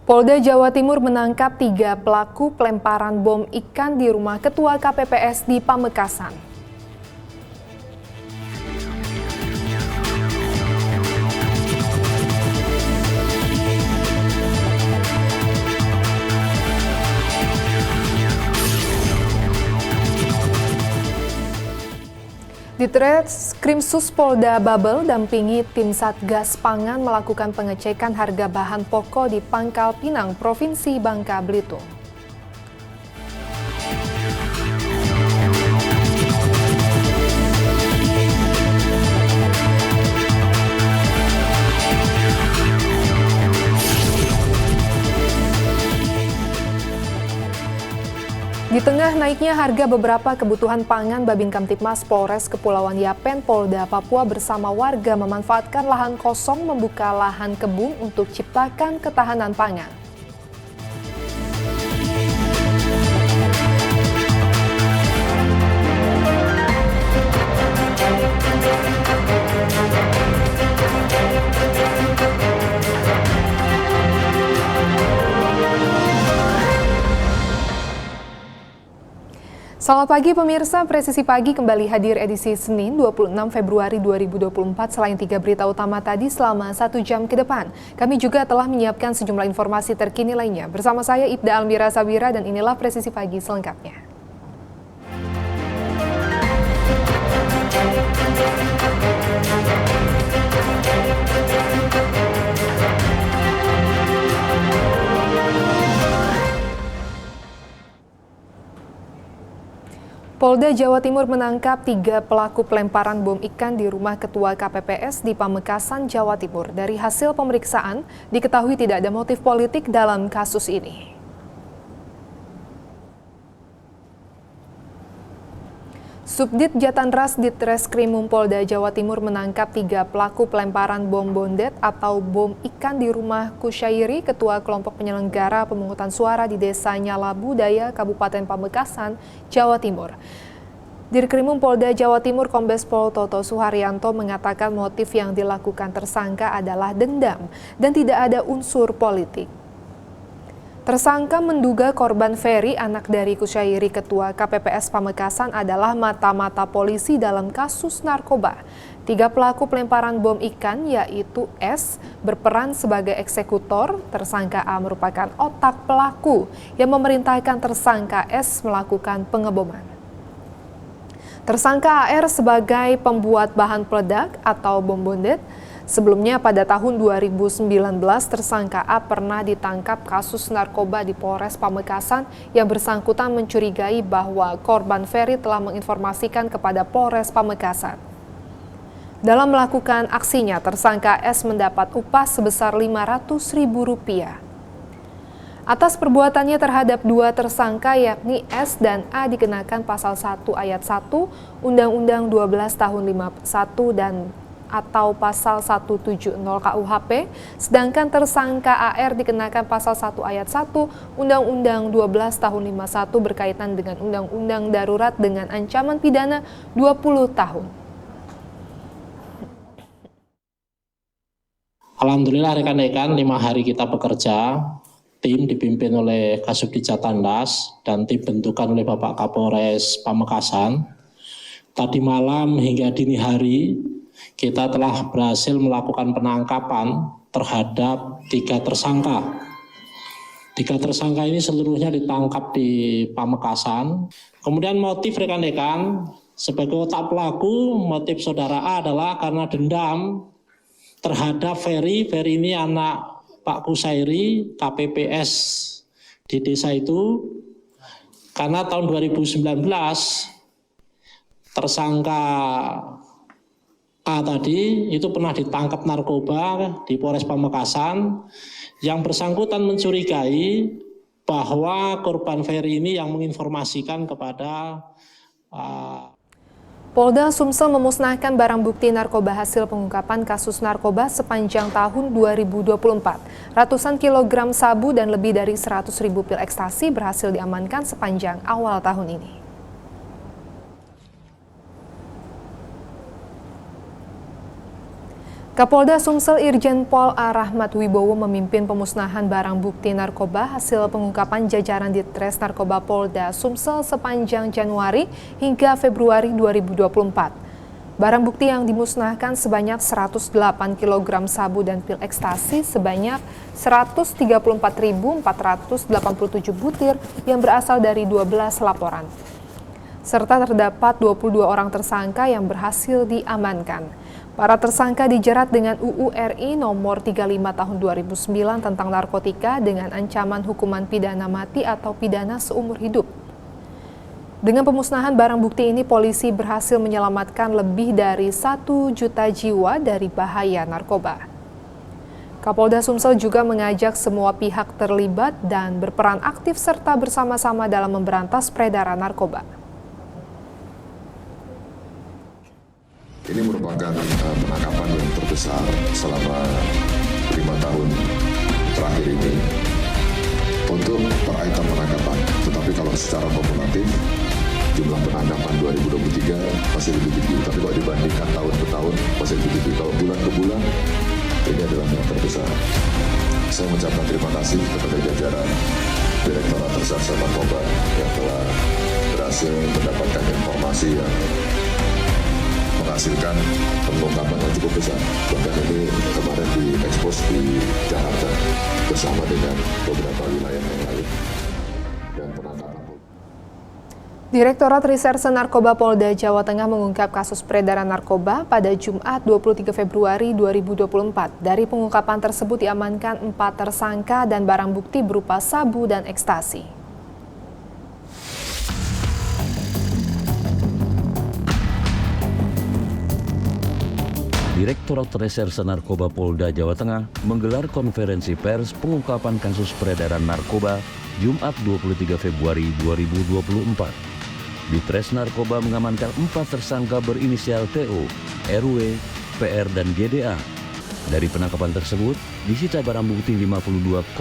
Polda Jawa Timur menangkap 3 pelaku pelemparan bom ikan di rumah Ketua KPPS di Pamekasan. Ditreskrimsus Polda Babel dampingi tim Satgas Pangan melakukan pengecekan harga bahan pokok di Pangkal Pinang, Provinsi Bangka Belitung. Di tengah naiknya harga beberapa kebutuhan pangan, Babin Kamtibmas Polres Kepulauan Yapen Polda Papua bersama warga memanfaatkan lahan kosong membuka lahan kebun untuk ciptakan ketahanan pangan. Selamat pagi pemirsa, Presisi Pagi kembali hadir edisi Senin 26 Februari 2024. Selain 3 berita utama tadi selama 1 jam ke depan, kami juga telah menyiapkan sejumlah informasi terkini lainnya. Bersama saya Ibda Almira Sabira dan inilah Presisi Pagi selengkapnya. Polda Jawa Timur menangkap 3 pelaku pelemparan bom ikan di rumah Ketua KPPS di Pamekasan, Jawa Timur. Dari hasil pemeriksaan, diketahui tidak ada motif politik dalam kasus ini. Subdit Jatanras Ditreskrimum Polda Jawa Timur menangkap 3 pelaku pelemparan bom bondet atau bom ikan di rumah Kusyairi, Ketua Kelompok Penyelenggara Pemungutan Suara di Desa Nyala Budaya, Kabupaten Pamekasan, Jawa Timur. Dirkrimum Polda Jawa Timur Kombes Pol Toto Suharyanto mengatakan motif yang dilakukan tersangka adalah dendam dan tidak ada unsur politik. Tersangka menduga korban Ferry, anak dari Kusyairi Ketua KPPS Pamekasan, adalah mata-mata polisi dalam kasus narkoba. 3 pelaku pelemparan bom ikan yaitu S berperan sebagai eksekutor, tersangka A merupakan otak pelaku yang memerintahkan tersangka S melakukan pengeboman. Tersangka AR sebagai pembuat bahan peledak atau bom bondet. Sebelumnya pada tahun 2019 tersangka A pernah ditangkap kasus narkoba di Polres Pamekasan yang bersangkutan mencurigai bahwa korban Ferry telah menginformasikan kepada Polres Pamekasan. Dalam melakukan aksinya, tersangka S mendapat upah sebesar Rp500.000. Atas perbuatannya terhadap 2 tersangka yakni S dan A dikenakan pasal 1 ayat 1 Undang-Undang 12 tahun 51 dan atau pasal 170 KUHP, sedangkan tersangka AR dikenakan pasal 1 ayat 1 Undang-Undang 12 tahun 51 berkaitan dengan Undang-Undang Darurat dengan ancaman pidana 20 tahun. Alhamdulillah rekan-rekan, 5 hari kita bekerja, tim dipimpin oleh Kasubdit Jatanras dan tim bentukan oleh Bapak Kapolres Pamekasan. Tadi malam hingga dini hari kita telah berhasil melakukan penangkapan terhadap 3 tersangka. 3 tersangka ini seluruhnya ditangkap di Pamekasan. Kemudian motif rekan-rekan, sebagai otak pelaku, motif saudara A adalah karena dendam terhadap Ferry. Ferry ini anak Pak Kusyairi, KPPS di desa itu. Karena tahun 2019 tersangka A tadi itu pernah ditangkap narkoba di Polres Pamekasan. Yang bersangkutan mencurigai bahwa korban Ferry ini yang menginformasikan kepada Polda Sumsel memusnahkan barang bukti narkoba hasil pengungkapan kasus narkoba sepanjang tahun 2024. Ratusan kilogram sabu dan lebih dari 100.000 pil ekstasi berhasil diamankan sepanjang awal tahun ini. Kapolda Sumsel Irjen Pol A. Rahmat Wibowo memimpin pemusnahan barang bukti narkoba hasil pengungkapan jajaran Ditres Narkoba Polda Sumsel sepanjang Januari hingga Februari 2024. Barang bukti yang dimusnahkan sebanyak 108 kg sabu dan pil ekstasi sebanyak 134.487 butir yang berasal dari 12 laporan. Serta terdapat 22 orang tersangka yang berhasil diamankan. Para tersangka dijerat dengan UU RI nomor 35 tahun 2009 tentang narkotika dengan ancaman hukuman pidana mati atau pidana seumur hidup. Dengan pemusnahan barang bukti ini, polisi berhasil menyelamatkan lebih dari 1 juta jiwa dari bahaya narkoba. Kapolda Sumsel juga mengajak semua pihak terlibat dan berperan aktif serta bersama-sama dalam memberantas peredaran narkoba. Ini merupakan penangkapan yang terbesar selama 5 tahun terakhir ini untuk per item penangkapan. Tetapi kalau secara kumulatif, jumlah penangkapan 2023 masih lebih tinggi. Tapi kalau dibandingkan tahun ke tahun masih lebih tinggi. Kalau bulan ke bulan, ini adalah yang terbesar. Saya mengucapkan terima kasih kepada jajaran Direktorat Reserse Narkoba yang telah berhasil mendapatkan informasi yang menghasilkan pengungkapan yang cukup besar. Bahkan ini kemarin diekspos di Jakarta bersama dengan beberapa wilayah yang lain dan penangkapan. Direktorat Reserse Narkoba Polda Jawa Tengah mengungkap kasus peredaran narkoba pada Jumat 23 Februari 2024. Dari pengungkapan tersebut diamankan 4 tersangka dan barang bukti berupa sabu dan ekstasi. Direktorat Reserse Narkoba Polda Jawa Tengah menggelar konferensi pers pengungkapan kasus peredaran narkoba Jumat 23 Februari 2024. Ditres Narkoba mengamankan 4 tersangka berinisial TO, RW, PR, dan GDA. Dari penangkapan tersebut, disita barang bukti 52,08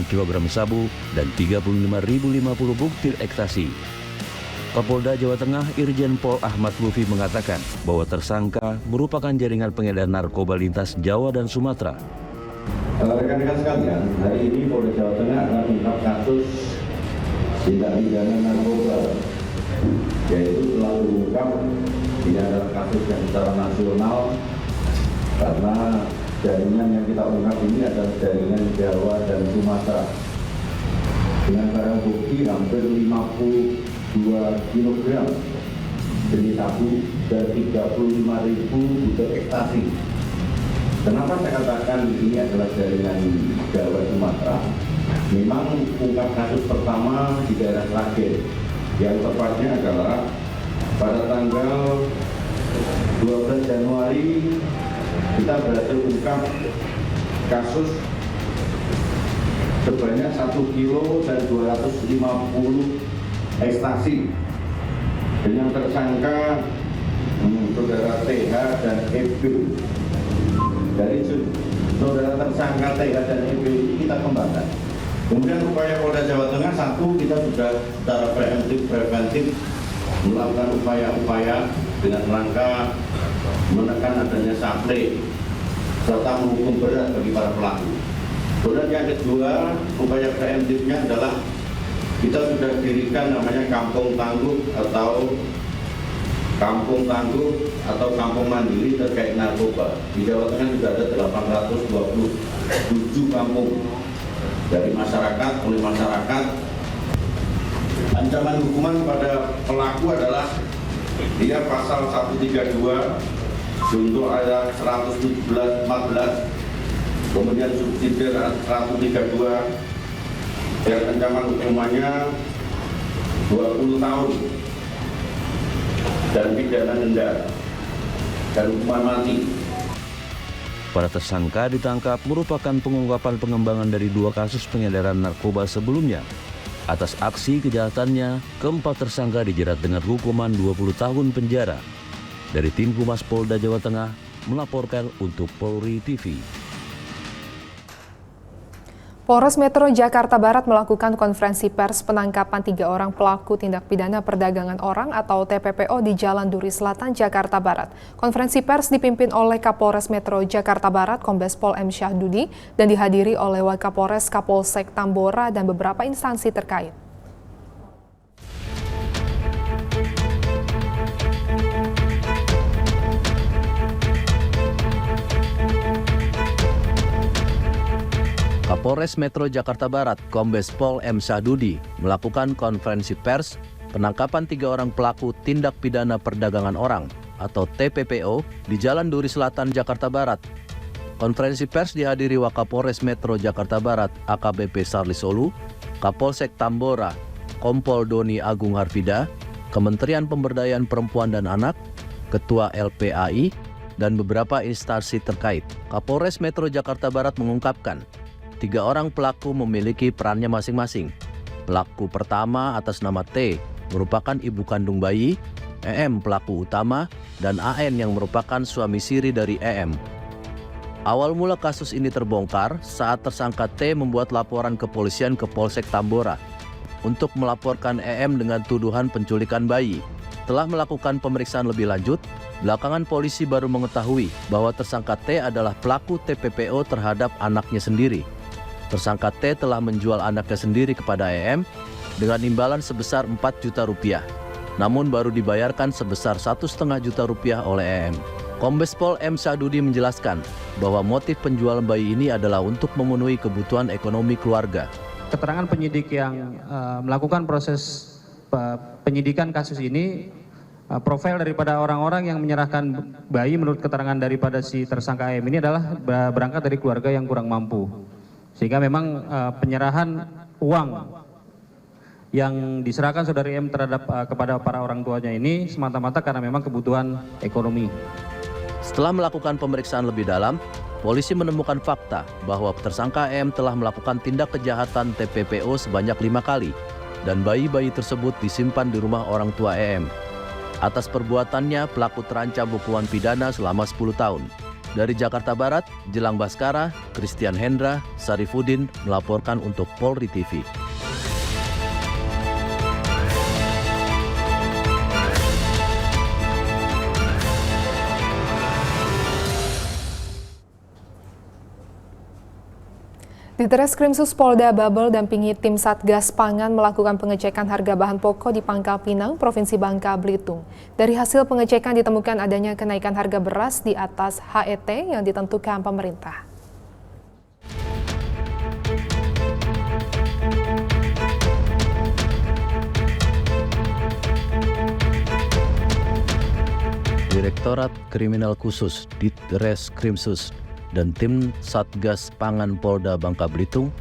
kg sabu dan 35.050 butir ekstasi. Kapolda Jawa Tengah Irjen Pol Ahmad Lutfi mengatakan bahwa tersangka merupakan jaringan pengedar narkoba lintas Jawa dan Sumatera. Rekan-rekan sekalian, hari ini Polda Jawa Tengah akan mengungkap kasus tindak pidana narkoba, yaitu telah diungkap ini adalah kasus yang secara nasional karena jaringan yang kita ungkap ini adalah jaringan Jawa dan Sumatera dengan barang bukti hampir 52 kg jenis sabu dan 35.000 butir ekstasi. Kenapa saya katakan ini adalah jaringan Jawa Sumatera? Memang ungkap kasus pertama di daerah Sragen, yang tepatnya adalah pada tanggal 12 Januari kita berhasil ungkap kasus sebanyak 1 kilo dan 250 ekstasi dengan tersangka saudara TH dan EB. Dari saudara tersangka TH dan EB ini kita kembangkan. Kemudian upaya Polda Jawa Tengah, satu, kita sudah secara preventif melakukan upaya-upaya dengan rangka menekan adanya supply serta menghukum berat bagi para pelaku. Kemudian yang kedua, upaya preventifnya adalah kita sudah dirikan namanya Kampung Tangguh atau Kampung Mandiri terkait narkoba. Di Jawa Tengah sudah ada 827 kampung dari masyarakat, oleh masyarakat. Ancaman hukuman pada pelaku adalah dia pasal 132 junto ayat 117-14, kemudian subsidiar 132 yang ancaman hukumannya 20 tahun dan pidana denda dan hukuman mati. Para tersangka ditangkap merupakan pengungkapan pengembangan dari 2 kasus pengedaran narkoba sebelumnya. Atas aksi kejahatannya, keempat tersangka dijerat dengan hukuman 20 tahun penjara. Dari tim Humas Polda Jawa Tengah melaporkan untuk Polri TV. Polres Metro Jakarta Barat melakukan konferensi pers penangkapan 3 orang pelaku tindak pidana perdagangan orang atau TPPO di Jalan Duri Selatan, Jakarta Barat. Konferensi pers dipimpin oleh Kapolres Metro Jakarta Barat, Kombes Pol M. Syahdudi, dan dihadiri oleh Wakapolres, Kapolsek Tambora, dan beberapa instansi terkait. Kapolres Metro Jakarta Barat, Kombes Pol M. Syahdudi, melakukan konferensi pers penangkapan 3 orang pelaku tindak pidana perdagangan orang atau TPPO di Jalan Duri Selatan, Jakarta Barat. Konferensi pers dihadiri Wakapolres Metro Jakarta Barat AKBP Sarli Solu, Kapolsek Tambora, Kompol Doni Agung Harfida, Kementerian Pemberdayaan Perempuan dan Anak, Ketua LPAI, dan beberapa instansi terkait. Kapolres Metro Jakarta Barat mengungkapkan, 3 orang pelaku memiliki perannya masing-masing. Pelaku pertama atas nama T merupakan ibu kandung bayi, EM pelaku utama, dan AN yang merupakan suami siri dari EM. Awal mula kasus ini terbongkar saat tersangka T membuat laporan kepolisian ke Polsek Tambora untuk melaporkan EM dengan tuduhan penculikan bayi. Setelah melakukan pemeriksaan lebih lanjut, belakangan polisi baru mengetahui bahwa tersangka T adalah pelaku TPPO terhadap anaknya sendiri. Tersangka T telah menjual anaknya sendiri kepada EM dengan imbalan sebesar 4 juta rupiah, namun baru dibayarkan sebesar 1,5 juta rupiah oleh EM. Kombes Pol M. Syahdudi menjelaskan bahwa motif penjualan bayi ini adalah untuk memenuhi kebutuhan ekonomi keluarga. Keterangan penyidik yang melakukan proses penyidikan kasus ini, profil daripada orang-orang yang menyerahkan bayi menurut keterangan daripada si tersangka EM ini adalah berangkat dari keluarga yang kurang mampu. Sehingga memang penyerahan uang yang diserahkan saudari M terhadap kepada para orang tuanya ini semata-mata karena memang kebutuhan ekonomi. Setelah melakukan pemeriksaan lebih dalam, polisi menemukan fakta bahwa tersangka M telah melakukan tindak kejahatan TPPO sebanyak 5 kali dan bayi-bayi tersebut disimpan di rumah orang tua EM. Atas perbuatannya, pelaku terancam hukuman pidana selama 10 tahun. Dari Jakarta Barat, Jelang Baskara, Christian Hendra, Sarifudin melaporkan untuk Polri TV. Di Treskrimsus Polda Babel dampingi tim Satgas Pangan melakukan pengecekan harga bahan pokok di Pangkal Pinang, Provinsi Bangka Belitung. Dari hasil pengecekan ditemukan adanya kenaikan harga beras di atas HET yang ditentukan pemerintah. Direktorat Kriminal Khusus Ditreskrimsus dan tim Satgas Pangan Polda Bangka Belitung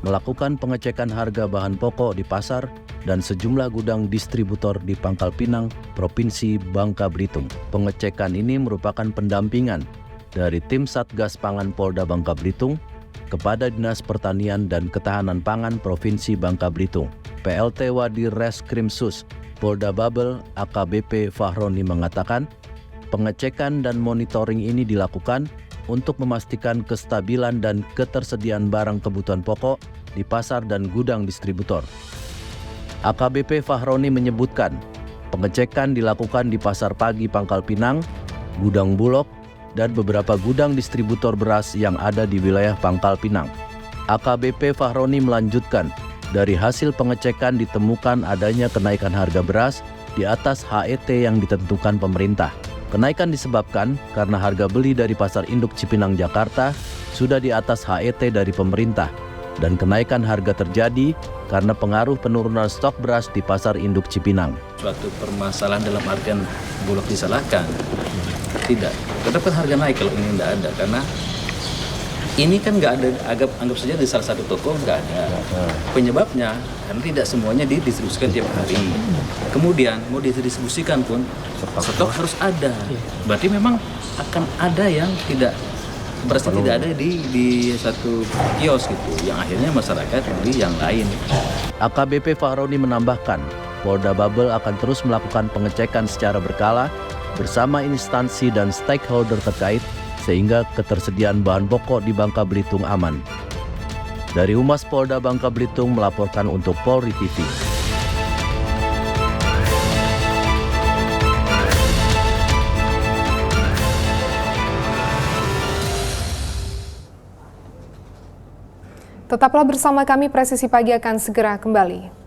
melakukan pengecekan harga bahan pokok di pasar dan sejumlah gudang distributor di Pangkal Pinang, Provinsi Bangka Belitung. Pengecekan ini merupakan pendampingan dari tim Satgas Pangan Polda Bangka Belitung kepada Dinas Pertanian dan Ketahanan Pangan Provinsi Bangka Belitung. PLT Wadireskrimsus Polda Babel AKBP Fahroni mengatakan, pengecekan dan monitoring ini dilakukan untuk memastikan kestabilan dan ketersediaan barang kebutuhan pokok di pasar dan gudang distributor. AKBP Fahroni menyebutkan, pengecekan dilakukan di Pasar Pagi Pangkal Pinang, Gudang Bulog, dan beberapa gudang distributor beras yang ada di wilayah Pangkal Pinang. AKBP Fahroni melanjutkan, dari hasil pengecekan ditemukan adanya kenaikan harga beras di atas HET yang ditentukan pemerintah. Kenaikan disebabkan karena harga beli dari Pasar Induk Cipinang, Jakarta sudah di atas HET dari pemerintah, dan kenaikan harga terjadi karena pengaruh penurunan stok beras di Pasar Induk Cipinang. Suatu permasalahan dalam artian Bulog disalahkan? Tidak. Tetap kan harga naik kalau ini tidak ada, karena ini kan nggak ada, anggap saja di salah satu toko nggak ada. Penyebabnya karena tidak semuanya didistribusikan tiap hari. Kemudian mau didistribusikan pun stok harus ada. Berarti memang akan ada yang tidak berasnya tidak ada di satu kios gitu, yang akhirnya masyarakat beli yang lain. AKBP Fahroni menambahkan, Polda Babel akan terus melakukan pengecekan secara berkala bersama instansi dan stakeholder terkait sehingga ketersediaan bahan pokok di Bangka Belitung aman. Dari Humas Polda Bangka Belitung melaporkan untuk Polri TV. Tetaplah bersama kami, Presisi Pagi akan segera kembali.